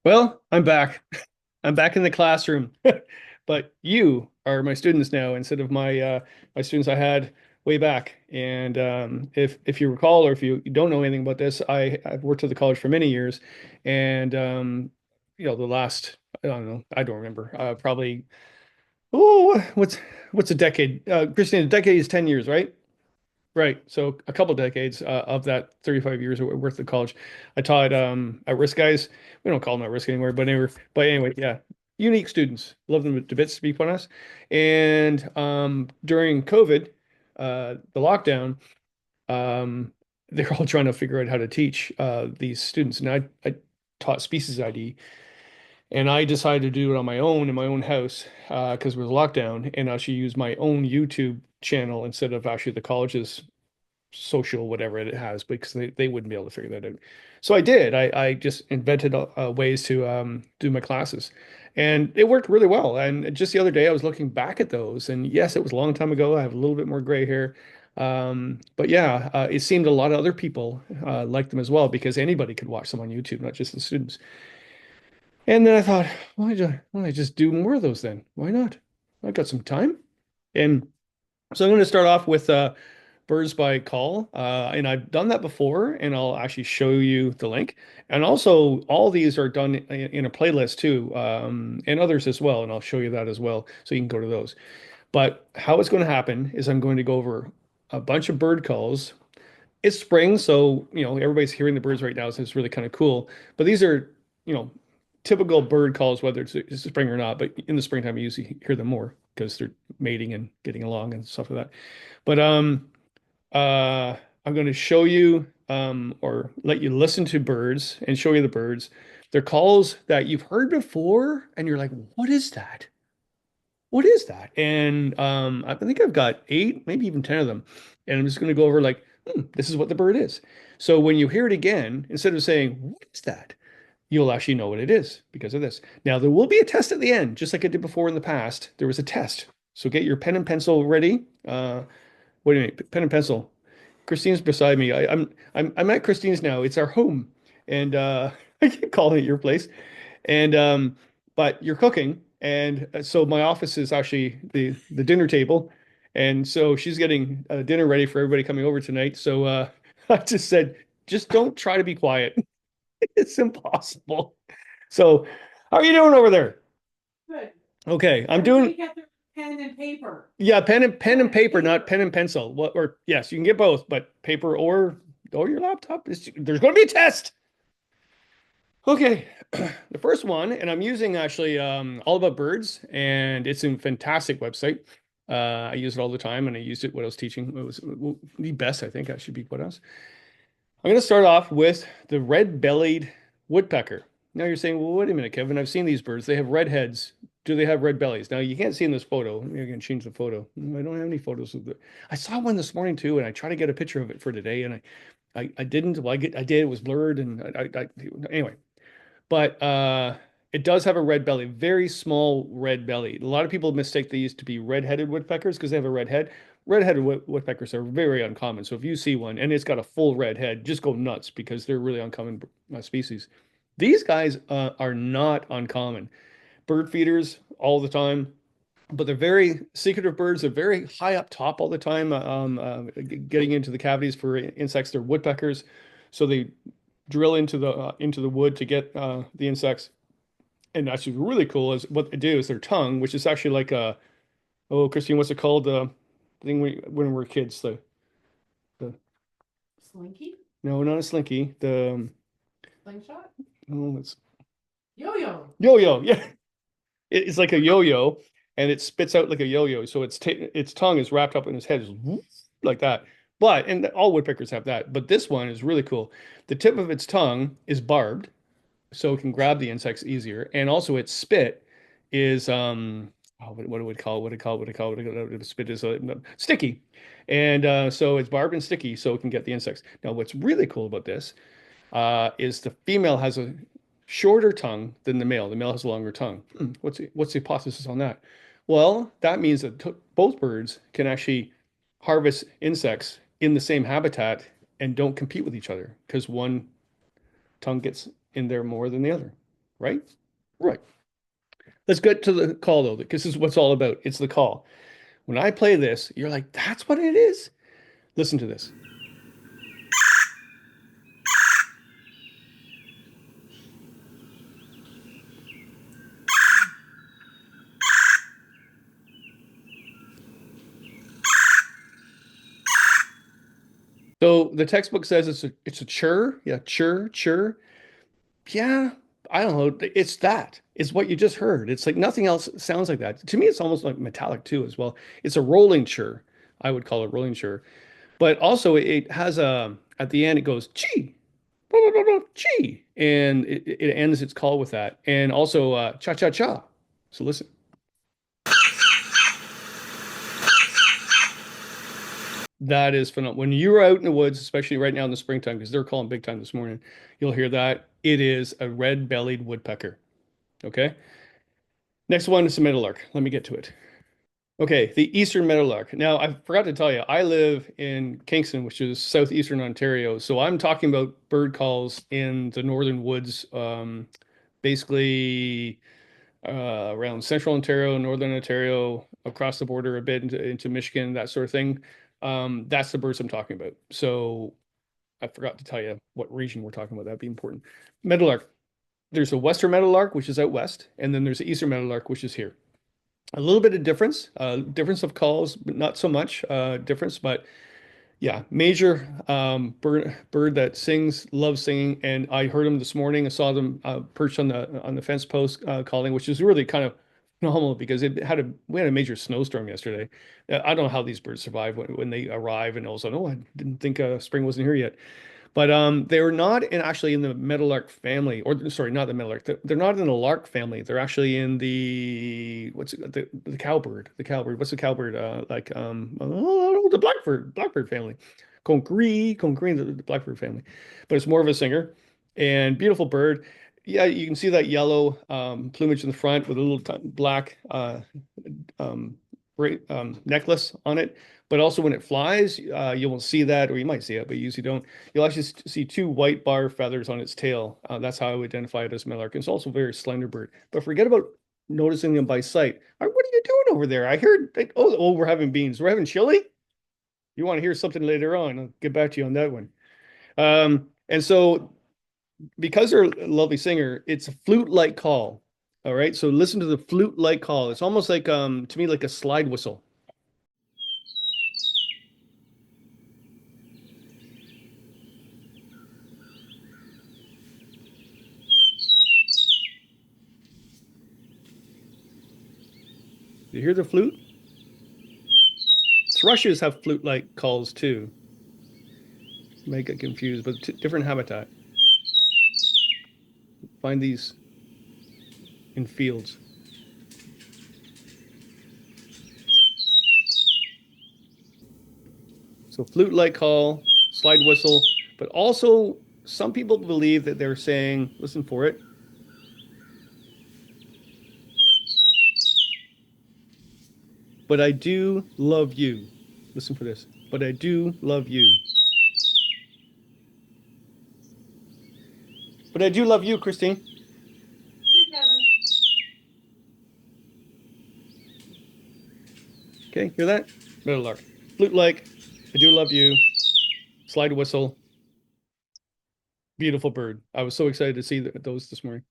Well, I'm back. I'm back in the classroom, but you are my students now instead of my students I had way back. And if you recall, or if you don't know anything about this, I've worked at the college for many years, and the last I don't remember, probably what's a decade? Christine, a decade is 10 years, right? Right. So a couple decades of that 35 years worth of college. I taught at-risk guys. We don't call them at-risk anymore, but anyway, yeah. Unique students. Love them to bits to be honest. And during COVID, the lockdown, um, they're all trying to figure out how to teach these students. And I taught species ID, and I decided to do it on my own in my own house because it was lockdown, and actually use my own YouTube channel instead of actually the college's social whatever it has because they wouldn't be able to figure that out. So I did. I just invented ways to do my classes, and it worked really well. And just the other day, I was looking back at those, and yes, it was a long time ago. I have a little bit more gray hair, but yeah, it seemed a lot of other people liked them as well because anybody could watch them on YouTube, not just the students. And then I thought, why don't I just do more of those then? Why not? I got some time, and so I'm going to start off with birds by call. And I've done that before, and I'll actually show you the link. And also, all these are done in a playlist too, and others as well. And I'll show you that as well, so you can go to those. But how it's going to happen is I'm going to go over a bunch of bird calls. It's spring, so everybody's hearing the birds right now, so it's really kind of cool. But these are, typical bird calls, whether it's spring or not. But in the springtime, you usually hear them more because they're mating and getting along and stuff like that. But uh, I'm going to show you or let you listen to birds and show you the birds. They're calls that you've heard before, and you're like, what is that? What is that? And I think I've got eight, maybe even 10 of them. And I'm just going to go over like, this is what the bird is. So when you hear it again, instead of saying, what is that? You'll actually know what it is because of this. Now, there will be a test at the end, just like I did before in the past. There was a test. So get your pen and pencil ready. Wait a minute, pen and pencil. Christine's beside me. I'm at Christine's now. It's our home, and I keep calling it your place. And but you're cooking, and so my office is actually the dinner table, and so she's getting dinner ready for everybody coming over tonight. So I just said, just don't try to be quiet. It's impossible. So, how are you doing over there? Good. Okay, I'm Everybody doing. get their pen and paper. Yeah, pen and paper, not Paper. pen and pencil. What or yes, you can get both, but paper or your laptop. There's going to be a test. Okay, the first one, and I'm using actually All About Birds, and it's a fantastic website. I use it all the time, and I used it when I was teaching. It was the best, I think. I should be what else. I'm going to start off with the red-bellied woodpecker. Now you're saying, well, wait a minute, Kevin. I've seen these birds. They have red heads. Do they have red bellies? Now you can't see in this photo. Maybe I can change the photo. I don't have any photos of the. I saw one this morning too, and I tried to get a picture of it for today, and I didn't. Well, I did. It was blurred, and anyway. But it does have a red belly, very small red belly. A lot of people mistake these to be red-headed woodpeckers because they have a red head. Red-headed woodpeckers are very uncommon. So if you see one and it's got a full red head, just go nuts because they're really uncommon species. These guys are not uncommon. Bird feeders all the time, but they're very secretive birds. They're very high up top all the time, getting into the cavities for insects. They're woodpeckers, so they drill into the wood to get the insects. And actually, really cool is what they do is their tongue, which is actually like a Christine, what's it called? The thing when we were kids. The Slinky? no, not a slinky. The Slingshot? oh, it's Yo-yo. yo-yo. Yeah, it's like a yo-yo, and it spits out like a yo-yo. So its tongue is wrapped up in its head, just whoop, like that. But and all woodpeckers have that. But this one is really cool. The tip of its tongue is barbed, so it can grab the insects easier. And also its spit is what do we call it? What do we call it? What do we call it? Spit is sticky. And so it's barbed and sticky so it can get the insects. Now what's really cool about this is the female has a shorter tongue than the male. The male has a longer tongue. What's the hypothesis on that? Well, that means that both birds can actually harvest insects in the same habitat and don't compete with each other because one tongue gets in there more than the other. right? Right. Let's get to the call though, because this is what's all about. It's the call. When I play this, you're like, that's what it is. Listen to this. So the textbook says it's a chur. Yeah, chur, chur. Yeah, I don't know. It's that. It's what you just heard. It's like nothing else sounds like that. To me, it's almost like metallic too, as well. It's a rolling chur. I would call it rolling chur. But also it has a at the end it goes chi, blah, blah, blah, blah, chi, and it ends its call with that. And also cha cha cha. So listen. That is phenomenal. When you're out in the woods, especially right now in the springtime, because they're calling big time this morning, you'll hear that. It is a red-bellied woodpecker. Okay. Next one is the meadowlark. Let me get to it. Okay, the eastern meadowlark. Now, I forgot to tell you, I live in Kingston, which is southeastern Ontario. So I'm talking about bird calls in the northern woods, basically around central Ontario, northern Ontario, across the border a bit into Michigan, that sort of thing. That's the birds I'm talking about. So I forgot to tell you what region we're talking about. That'd be important. Meadowlark. There's a western meadowlark, which is out west, and then there's the eastern meadowlark, which is here. A little bit of difference, difference of calls, but not so much difference. But yeah, major bird that sings, loves singing, and I heard them this morning. I saw them perched on the fence post calling, which is really kind of phenomenal because we had a major snowstorm yesterday. I don't know how these birds survive when they arrive and all of a sudden, oh, I didn't think spring wasn't here yet. But they were not actually in the meadowlark family, or sorry, not the meadowlark. They're not in the lark family. They're actually in the what's it, the cowbird. The cowbird. What's the cowbird? The blackbird family. Congree, the blackbird family. But it's more of a singer and beautiful bird. Yeah, you can see that yellow plumage in the front with a little black um, necklace on it. But also when it flies, you won't see that, or you might see it, but you usually don't. You'll actually see two white bar feathers on its tail. That's how I would identify it as meadowlark. It's also a very slender bird. But forget about noticing them by sight. What are you doing over there? I heard, like, oh, we're having beans. We're having chili. You want to hear something later on? I'll get back to you on that one. And so because they're a lovely singer, it's a flute-like call. All right. So listen to the flute-like call. It's almost like to me like a slide whistle. You hear the flute? Thrushes have flute-like calls too. May get confused, but different habitat. Find these in fields. So flute-like call, slide whistle, but also some people believe that they're saying, listen for it, but I do love you. Listen for this. But I do love you. But I do love you, Christine. Here, Kevin. Okay, hear that? Meadowlark. Flute-like, I do love you. Slide whistle. Beautiful bird. I was so excited to see those this morning.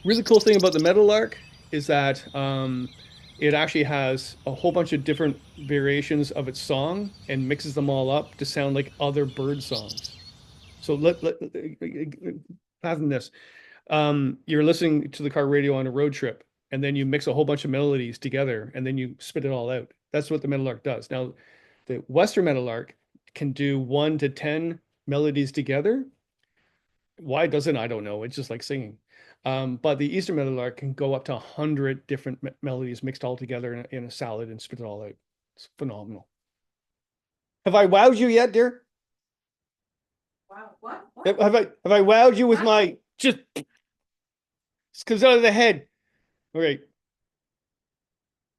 Really cool thing about the meadowlark is that it actually has a whole bunch of different variations of its song and mixes them all up to sound like other bird songs. So let fathom this. You're listening to the car radio on a road trip, and then you mix a whole bunch of melodies together, and then you spit it all out. That's what the meadowlark does. Now, the Western meadowlark can do 1 to 10 melodies together. Why doesn't I don't know. It's just like singing. But the Eastern meadowlark can go up to 100 different melodies mixed all together in a salad and spit it all out. It's phenomenal. Have I wowed you yet, dear? Wow. What? Have I wowed you with What? my just comes out of the head? All right.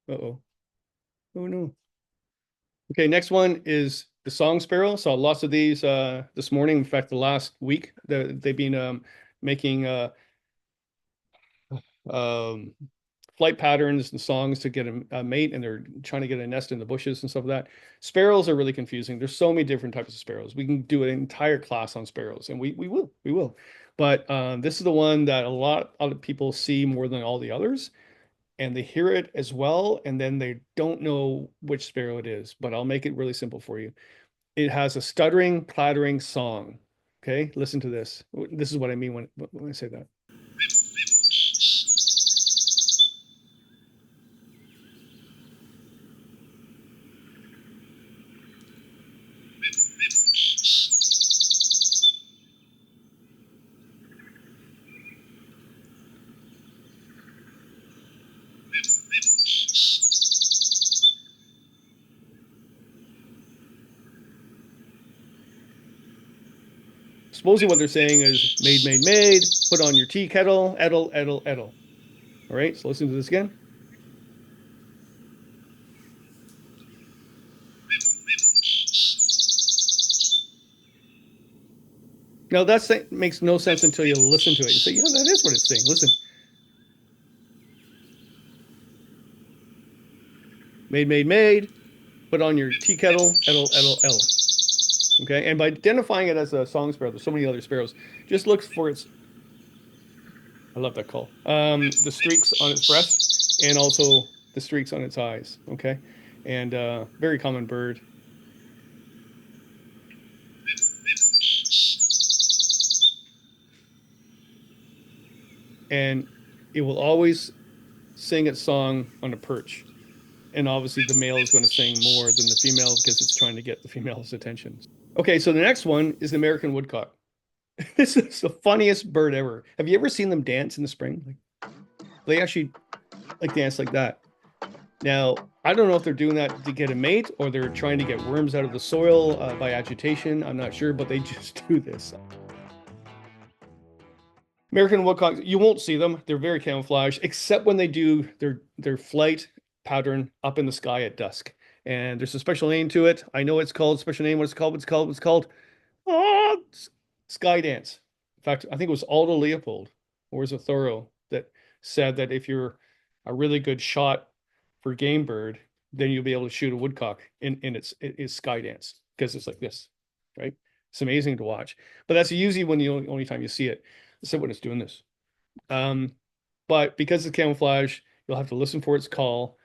Uh-oh. Oh no. Okay, next one is the song sparrow. Saw lots of these this morning. In fact, the last week they've been making um, flight patterns and songs to get a mate, and they're trying to get a nest in the bushes and stuff like that. Sparrows are really confusing. There's so many different types of sparrows. We can do an entire class on sparrows, and we will. But this is the one that a lot of people see more than all the others, and they hear it as well, and then they don't know which sparrow it is. But I'll make it really simple for you. It has a stuttering, clattering song. Okay, listen to this. This is what I mean when I say that. Supposedly what they're saying is maid, maid, maid, put on your tea kettle, ettle, ettle, ettle. All right, so listen to this again. Now that makes no sense until you listen to it and say, yeah, that is what it's saying. Listen, maid, maid, maid, put on your tea kettle, ettle, ettle, ettle. Okay, and by identifying it as a song sparrow, there's so many other sparrows. Just look for its, I love that call. The streaks on its breast and also the streaks on its eyes. Okay, and very common bird. And it will always sing its song on a perch. And obviously, the male is going to sing more than the female because it's trying to get the female's attention. Okay, so the next one is the American woodcock. This is the funniest bird ever. Have you ever seen them dance in the spring? Like they actually like dance like that. Now, I don't know if they're doing that to get a mate or they're trying to get worms out of the soil by agitation. I'm not sure, but they just do this. American woodcocks, you won't see them. They're very camouflaged, except when they do their flight pattern up in the sky at dusk. And there's a special name to it. I know it's called special name. What it's called? What's it called? What's it called? Oh, sky dance. In fact, I think it was Aldo Leopold or was it Thoreau that said that if you're a really good shot for game bird, then you'll be able to shoot a woodcock in its sky dance because it's like this, right? It's amazing to watch. But that's usually when the only time you see it. So when it's doing this. Um, but because it's camouflage, you'll have to listen for its call.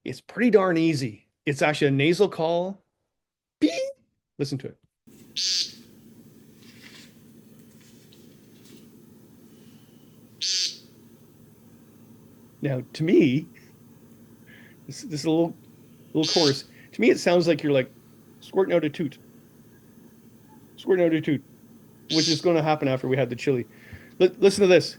It's pretty darn easy. It's actually a nasal call. Beep. Listen to it. Now, to me, this is a little chorus. To me, it sounds like you're like squirting out a toot, squirting out a toot, which is going to happen after we had the chili. Listen to this.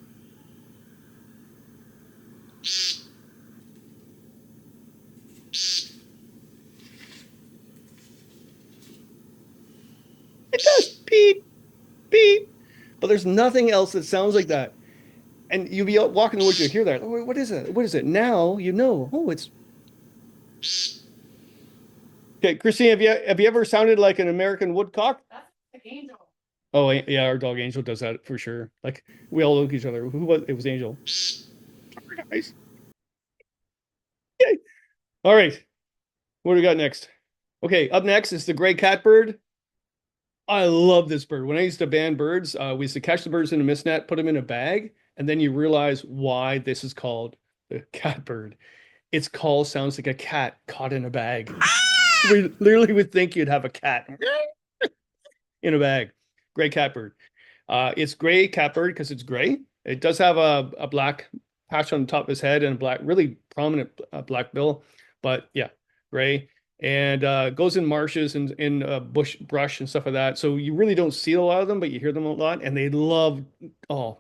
It does beep, beep, but there's nothing else that sounds like that. And you'll be out walking the woods, you hear that. Oh, what is it? What is it? Now you know. Oh, it's okay. Christine, have you ever sounded like an American woodcock? That's like angel. Oh, yeah, our dog Angel does that for sure. Like we all look at each other. Who was it? Was Angel. Sorry, guys. Okay. All right. What do we got next? Okay, up next is the gray catbird. I love this bird. When I used to ban birds, we used to catch the birds in a mist net, put them in a bag, and then you realize why this is called the catbird. Its call sounds like a cat caught in a bag. We literally would think you'd have a cat in a bag. Gray catbird. It's gray catbird because it's gray. It does have a black patch on the top of his head and a black, really prominent black bill. But yeah, gray. And goes in marshes and in bush brush and stuff like that. So you really don't see a lot of them, but you hear them a lot. And they love, oh,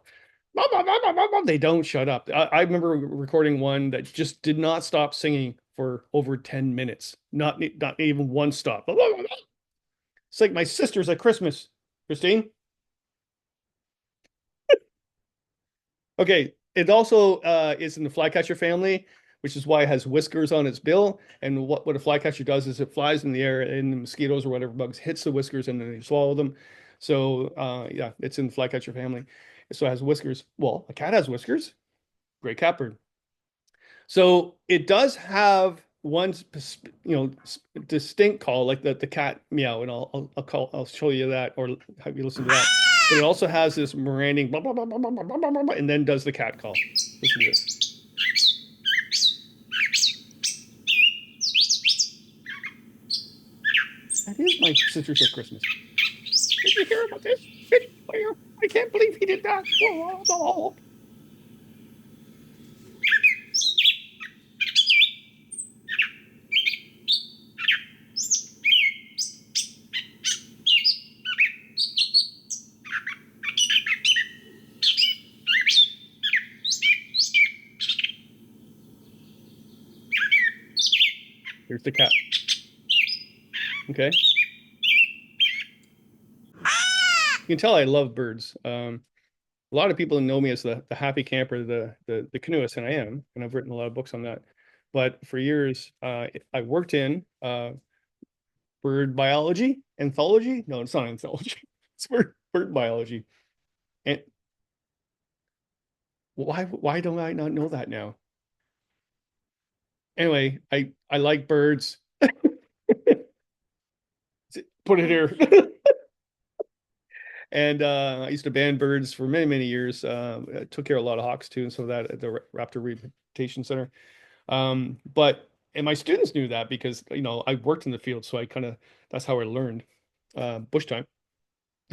they don't shut up. I remember recording one that just did not stop singing for over 10 minutes. Not even one stop. It's like my sister's at Christmas. Christine? Okay, it also is in the flycatcher family, which is why it has whiskers on its bill. And what a flycatcher does is it flies in the air and the mosquitoes or whatever bugs hits the whiskers and then they swallow them. So yeah, it's in the flycatcher family. So it has whiskers. Well, a cat has whiskers. Great catbird. So it does have one, distinct call, like the cat meow, and I'll show you that or have you listen to that. But it also has this meandering blah, blah, blah, blah, blah, blah, blah, blah, blah, and then does the cat call. Listen to this. That is my sister said Christmas. Did you hear about this? I can't believe he did that. Here's the cat. Okay. You can tell I love birds. A lot of people know me as the happy camper, the canoeist, and I am, and I've written a lot of books on that. But for years, I worked in bird biology, anthology. No, it's not anthology. It's bird biology. And why don't I not know that now? Anyway, I like birds. Put it here. And I used to band birds for many, many years. I took care of a lot of hawks too, and so that at the Raptor Rehabilitation Center. And my students knew that because I worked in the field, so I kind of that's how I learned bush time.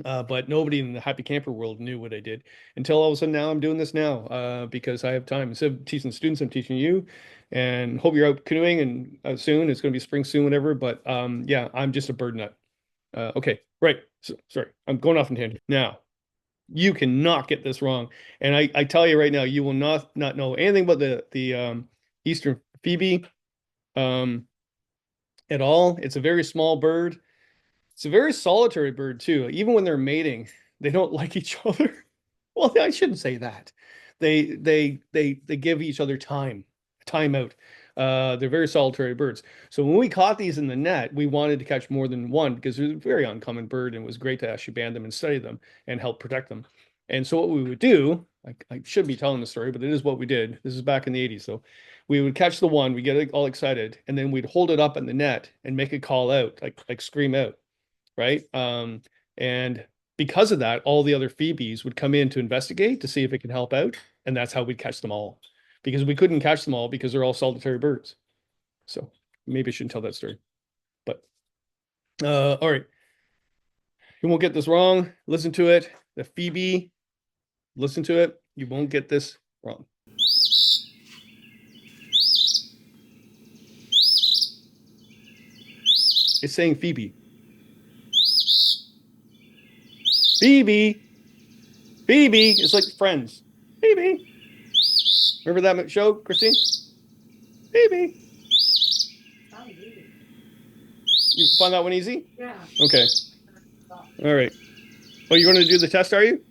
But nobody in the happy camper world knew what I did until all of a sudden now I'm doing this now because I have time. Instead of teaching students, I'm teaching you, and hope you're out canoeing and soon. It's going to be spring soon, whatever. But yeah, I'm just a bird nut. Okay, right. So, sorry, I'm going off in tangent. Now, you cannot get this wrong, and I tell you right now, you will not know anything about the Eastern Phoebe um, at all. It's a very small bird. It's a very solitary bird too. Even when they're mating, they don't like each other. Well, I shouldn't say that. They give each other time out. They're very solitary birds. So when we caught these in the net, we wanted to catch more than one because it was a very uncommon bird and it was great to actually band them and study them and help protect them. And so what we would do, I should be telling the story, but it is what we did. This is back in the 80s. So we would catch the one, we get all excited, and then we'd hold it up in the net and make it call out, like scream out, right? And because of that, all the other Phoebes would come in to investigate to see if it could help out, and that's how we'd catch them all. Because we couldn't catch them all because they're all solitary birds. So maybe I shouldn't tell that story. But all right, you won't get this wrong. Listen to it. The Phoebe, listen to it. You won't get this wrong. It's saying Phoebe. Phoebe. Phoebe. It's like Friends. Phoebe. Remember that show, Christine? Phoebe. You find that one easy? Yeah. Okay. All right. Oh, you're going to do the test, are you?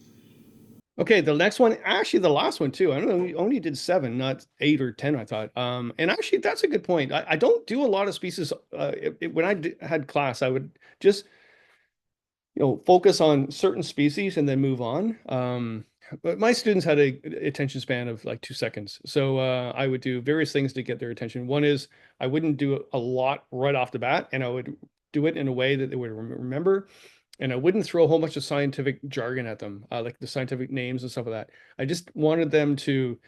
Okay, the next one, actually the last one too. I don't know, we only did seven, not eight or 10, I thought. And actually that's a good point. I don't do a lot of species. When had class, I would just focus on certain species and then move on. But my students had a attention span of like 2 seconds. So I would do various things to get their attention. One is I wouldn't do a lot right off the bat, and I would do it in a way that they would remember. And I wouldn't throw a whole bunch of scientific jargon at them, like the scientific names and stuff like that. I just wanted them to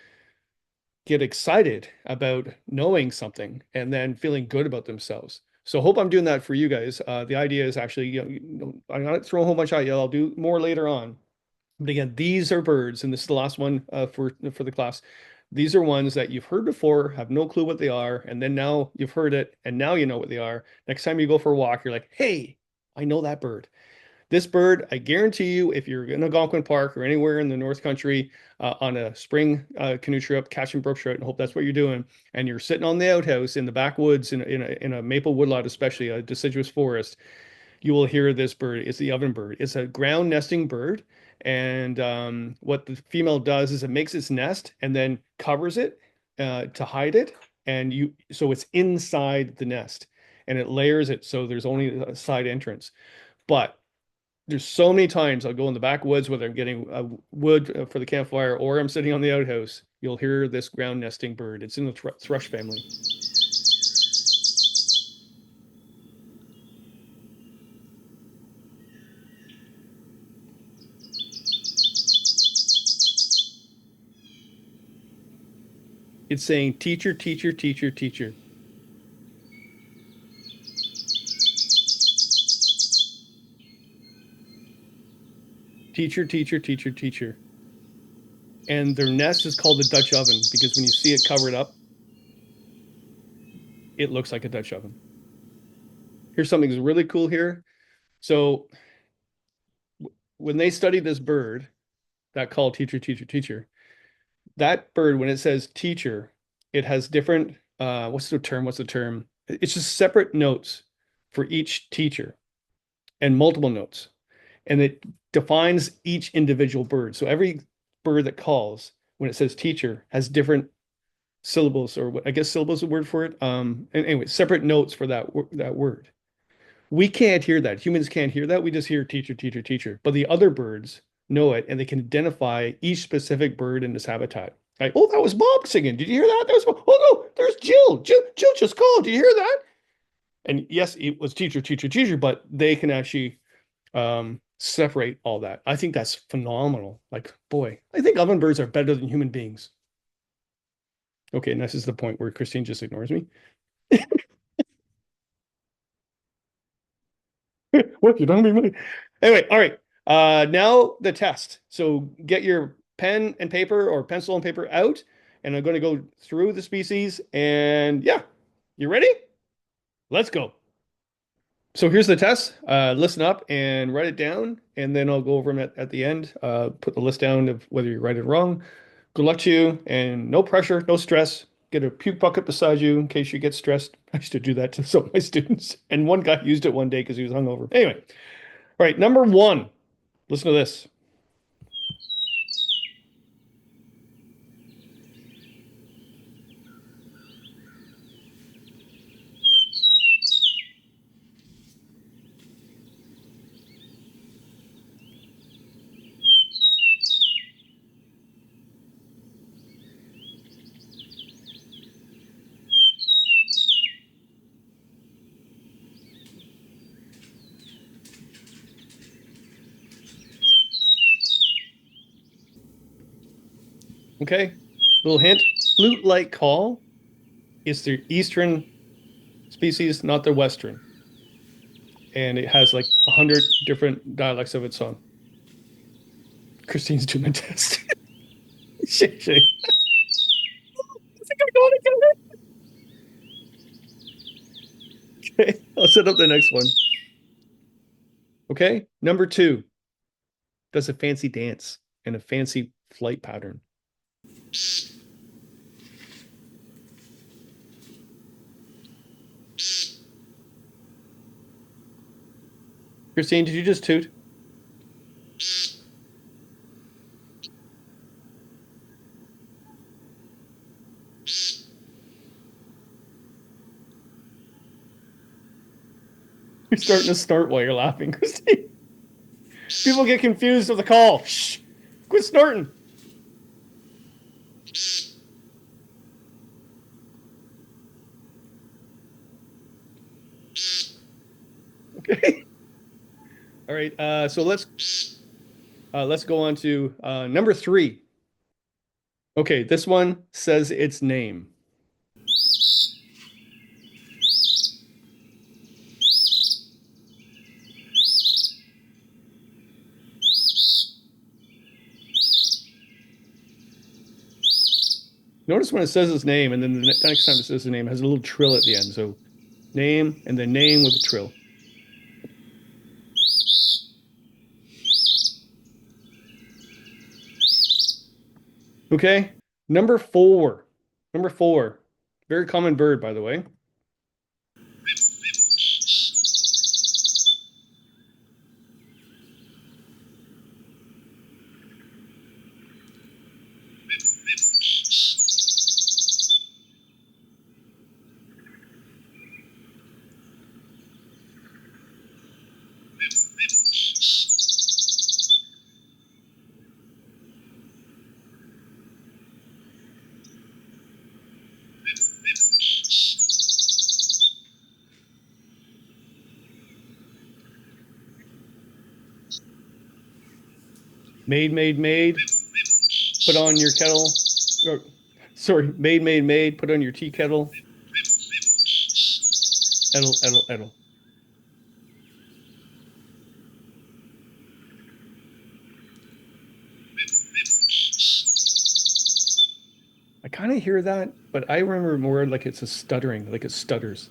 get excited about knowing something and then feeling good about themselves. So I hope I'm doing that for you guys. The idea is actually, I'm not throwing a whole bunch at you. I'll do more later on. But again, these are birds, and this is the last one for the class. These are ones that you've heard before, have no clue what they are, and then now you've heard it, and now you know what they are. Next time you go for a walk, you're like, hey, I know that bird. This bird, I guarantee you, if you're in Algonquin Park or anywhere in the North Country on a spring canoe trip, catching brook trout, and hope that's what you're doing, and you're sitting on the outhouse in the backwoods in a maple woodlot, especially a deciduous forest, you will hear this bird. It's the ovenbird. It's a ground nesting bird. And what the female does is it makes its nest and then covers it to hide it. So it's inside the nest and it layers it so there's only a side entrance. But There's so many times I'll go in the backwoods, whether I'm getting wood for the campfire or I'm sitting on the outhouse. You'll hear this ground nesting bird. It's in the thrush family. It's saying teacher, teacher, teacher, teacher, teacher, teacher, teacher, teacher. And their nest is called the Dutch oven because when you see it covered up, it looks like a Dutch oven. Here's something that's really cool here. So when they studied this bird that called teacher, teacher, teacher, that bird, when it says teacher, it has different, what's the term? What's the term? It's just separate notes for each teacher and multiple notes. And it defines each individual bird. So every bird that calls, when it says teacher, has different syllables, or I guess syllables is a word for it. And anyway, separate notes for that word. We can't hear that. Humans can't hear that. We just hear teacher, teacher, teacher. But the other birds know it and they can identify each specific bird in this habitat. Like, oh, that was Bob singing. Did you hear that? That was Bob. Oh no, there's Jill. Jill just called. Did you hear that? And yes, it was teacher, teacher, teacher, but they can actually separate all that. I think that's phenomenal. Like, boy, I think ovenbirds are better than human beings. Okay, and this is the point where Christine just ignores me. What? You don't be money. Anyway, all right. Now the test. So get your pen and paper or pencil and paper out, and I'm going to go through the species. And yeah, you ready? Let's go. So here's the test. Listen up and write it down, and then I'll go over them at the end. Put the list down of whether you write it wrong. Good luck to you, and no pressure, no stress. Get a puke bucket beside you in case you get stressed. I used to do that to some of my students, and one guy used it one day because he was hungover. Anyway, all right, number one. Listen to this. Okay, little hint. Flute-like call is the eastern species, not the western, and it has like 100 different dialects of its own. Christine's doing a test. Shake, shake. I think I'm going again. Okay, I'll set up the next one. Okay, number two does a fancy dance and a fancy flight pattern. Christine, did you just toot? You're starting to snort while you're laughing, Christine. People get confused with the call. Shh, quit snorting. Okay. All right. So let's go on to number three. Okay, this one says its name. Notice when it says its name, and then the next time it says the name, it has a little trill at the end. So name and then name with a trill. Okay. Number four. Number four. Very common bird, by the way. Maid, put on your kettle. Or, sorry, maid, put on your tea kettle. Ettle. I kind of hear that, but I remember more like it's a stuttering, like it stutters.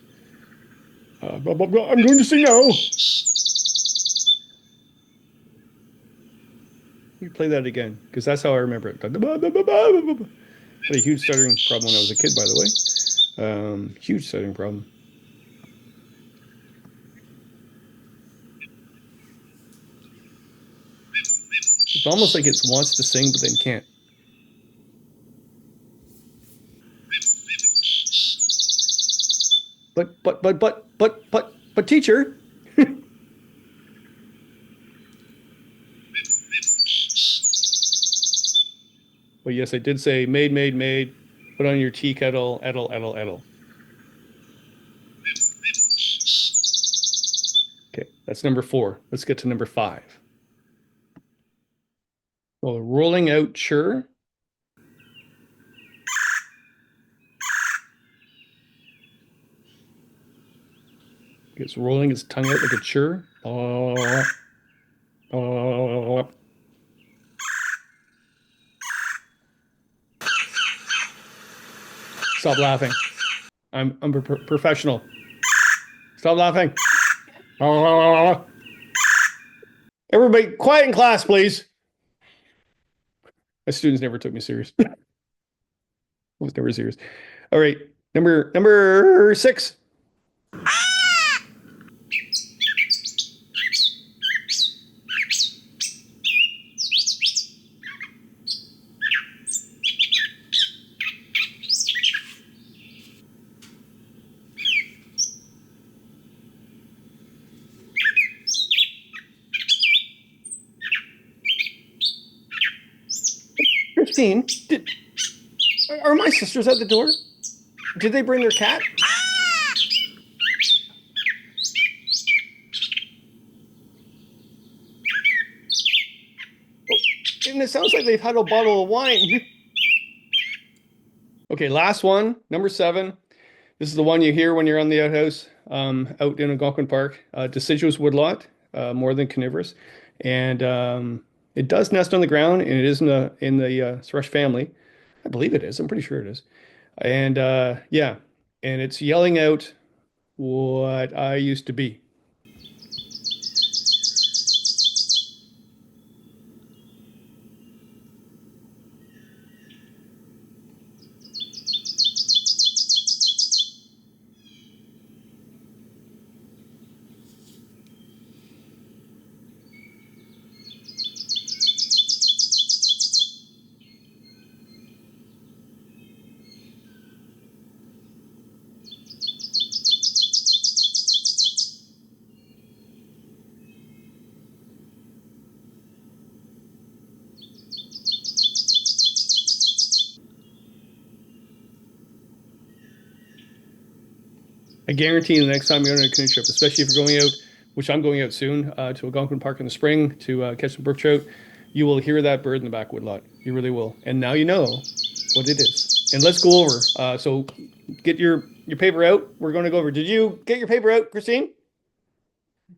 Blah, blah, blah, I'm going to sing now. You play that again, because that's how I remember it. Had a huge stuttering problem when I was a kid, by the way. Huge stuttering problem. It's almost like it wants to sing, but then can't. But, teacher. Well, yes, I did say maid. Put on your tea kettle, ettle. Okay, that's number 4. Let's get to number 5. Well, rolling out chur. It's rolling its tongue out like a chur. Stop laughing. I'm a professional. Stop laughing. Everybody, quiet in class, please. My students never took me serious. I was never serious. All right, number 6. 15. Are my sisters at the door? Did they bring their cat? And it sounds like they've had a bottle of wine. Okay, last one, number 7. This is the one you hear when you're on the outhouse, out in Algonquin Park. Deciduous woodlot, more than carnivorous, and it does nest on the ground, and it is in the thrush family. I believe it is. I'm pretty sure it is. And yeah, and it's yelling out what I used to be. I guarantee the next time you're on a canoe trip, especially if you're going out, which I'm going out soon, to Algonquin Park in the spring to catch some brook trout, you will hear that bird in the backwood lot. You really will. And now you know what it is. And let's go over. So get your paper out. We're going to go over. Did you get your paper out, Christine?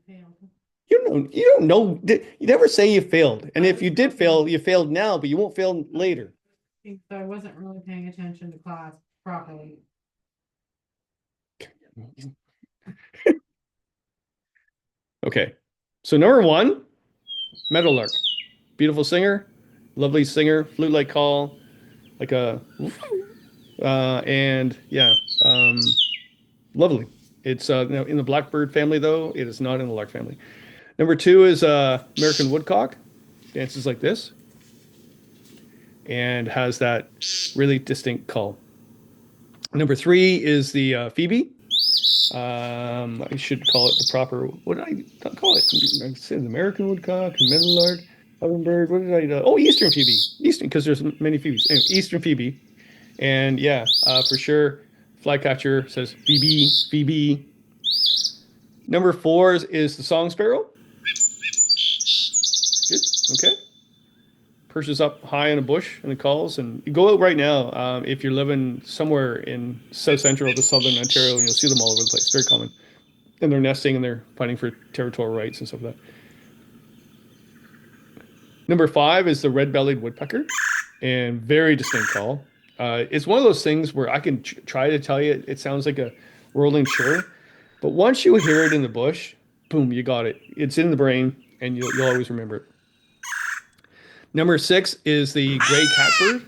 You don't know. You never say you failed. And if you did fail, you failed now, but you won't fail later. So I wasn't really paying attention to class properly. Okay. So number 1, Meadowlark. Beautiful singer, lovely singer, flute-like call, like a and yeah, lovely. It's in the blackbird family though. It is not in the lark family. Number 2 is American woodcock. Dances like this and has that really distinct call. Number 3 is the Phoebe. I should call it the proper. What did I call it? I said American woodcock, meadowlark, ovenbird. What did I do? Oh, Eastern Phoebe. Eastern, because there's many Phoebes. Anyway, Eastern Phoebe. And yeah, for sure, flycatcher says Phoebe. Number 4 is the song sparrow. Good. Okay. perches up high in a bush and it calls. And you go out right now if you're living somewhere in south central to southern Ontario, and you'll see them all over the place. Very common. And they're nesting and they're fighting for territorial rights and stuff like that. Number five is the red-bellied woodpecker, and very distinct call. It's one of those things where I can try to tell you it sounds like a rolling chur, but once you hear it in the bush, boom, you got it. It's in the brain, and you'll always remember it. Number six is the gray catbird.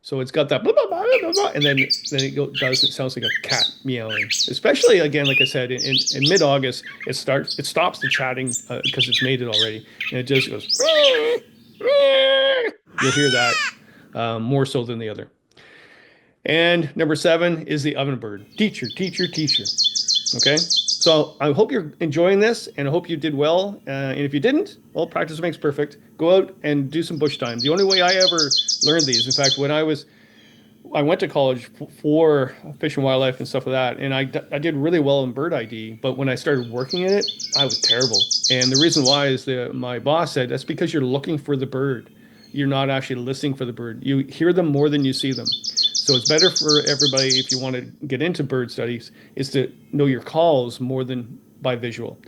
So it's got that blah, blah, blah, blah, blah, and then it sounds like a cat meowing. Especially again, like I said, in mid-August, it stops the chatting because it's mated already, and it just goes. You'll hear that more so than the other. And number seven is the ovenbird. Teacher, teacher, teacher. Okay. So I hope you're enjoying this, and I hope you did well. And if you didn't, well, practice makes perfect. Go out and do some bush time. The only way I ever learned these, in fact, I went to college for fish and wildlife and stuff like that, and I did really well in bird ID. But when I started working in it, I was terrible. And the reason why is my boss said that's because you're looking for the bird. You're not actually listening for the bird. You hear them more than you see them. So it's better for everybody if you want to get into bird studies is to know your calls more than by visual.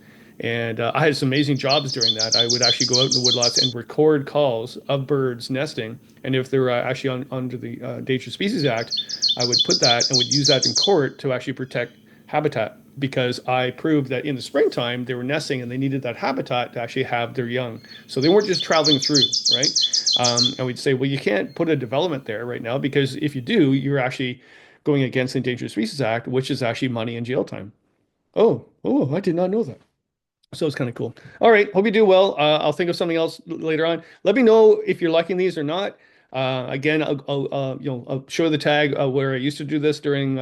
And I had some amazing jobs during that. I would actually go out in the woodlots and record calls of birds nesting. And if they were actually under the Endangered Species Act, I would put that and would use that in court to actually protect habitat because I proved that in the springtime they were nesting and they needed that habitat to actually have their young. So they weren't just traveling through, right? And we'd say, well, you can't put a development there right now because if you do, you're actually going against the Endangered Species Act, which is actually money and jail time. Oh, I did not know that. So it's kind of cool. All right. Hope you do well. I'll think of something else later on. Let me know if you're liking these or not. Again, I'll show the tag where I used to do this during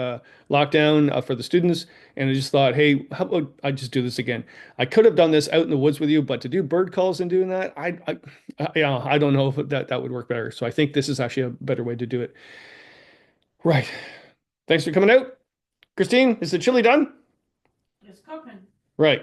lockdown for the students, and I just thought, hey, how about I just do this again? I could have done this out in the woods with you, but to do bird calls and doing that, I don't know if that would work better. So I think this is actually a better way to do it. Right. Thanks for coming out, Christine. Is the chili done? It's cooking. Right.